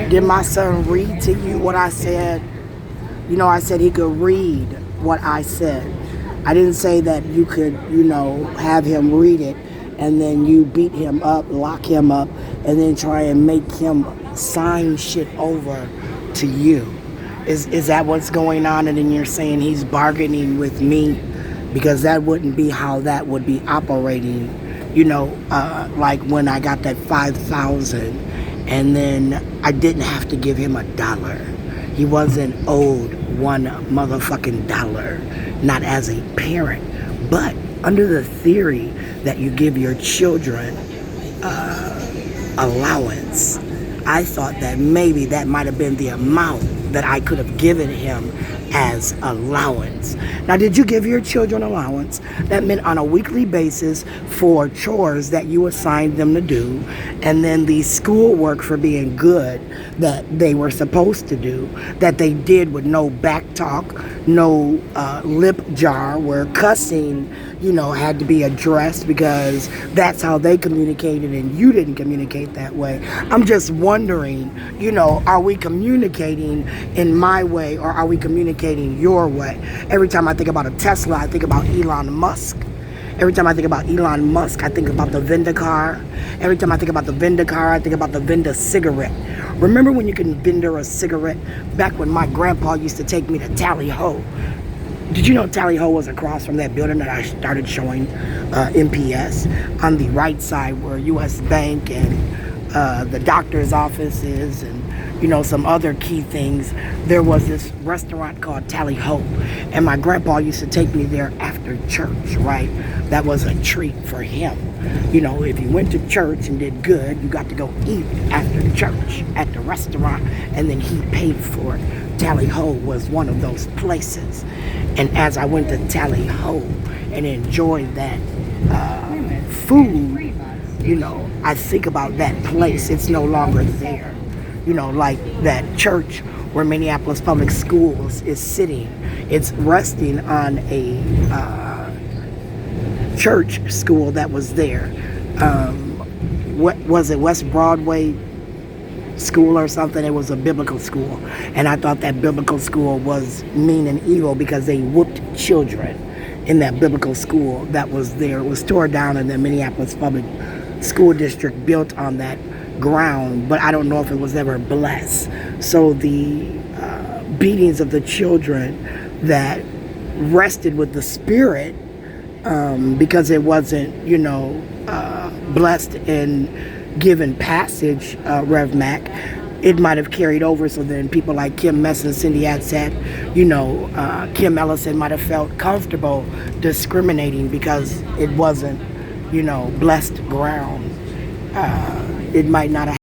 Did my son read to you what I said? You know, I said he could read what I said. I didn't say that you could, have him read it and then you beat him up, lock him up, and then try and make him sign shit over to you. Is that what's going on? And then you're saying he's bargaining with me? Because that wouldn't be how that would be operating. Like when I got that 5,000 and then I didn't have to give him $1. He wasn't owed one motherfucking dollar, not as a parent. But under the theory that you give your children allowance, I thought that maybe that might have been the amount that I could have given him as allowance. Now, did you give your children allowance? That meant on a weekly basis for chores that you assigned them to do, and then the schoolwork for being good that they were supposed to do, that they did with no back talk, no lip jar, where cussing, had to be addressed because that's how they communicated and you didn't communicate that way. I'm just wondering, are we communicating in my way or are we communicating your way? Every time I think about a Tesla, I think about Elon Musk. Every time I think about Elon Musk, I think about the Venda car. Every time I think about the Venda car, I think about the Venda cigarette. Remember when you can vendor a cigarette? Back when my grandpa used to take me to Tally Ho. Did you know Tally Ho was across from that building that I started showing MPS? On the right side where U.S. Bank and the doctor's office is and some other key things, there was this restaurant called Tally Ho. And my grandpa used to take me there after church, right? That was a treat for him. If you went to church and did good, you got to go eat after church at the restaurant, and then he paid for it. Tally Ho was one of those places. And as I went to Tally Ho and enjoyed that food, I think about that place. It's no longer there. Like that church where Minneapolis Public Schools is sitting. It's resting on a church school that was there. What was it, West Broadway school or something? It was a biblical school. And I thought that biblical school was mean and evil because they whooped children in that biblical school that was there. It was torn down and the Minneapolis Public School District built on that ground, but I don't know if it was ever blessed. So the beatings of the children that rested with the spirit, because it wasn't, blessed and given passage, Rev Mac, it might have carried over. So then people like Kim Mess and Cindy had said, Kim Ellison might have felt comfortable discriminating because it wasn't, blessed ground. It might not have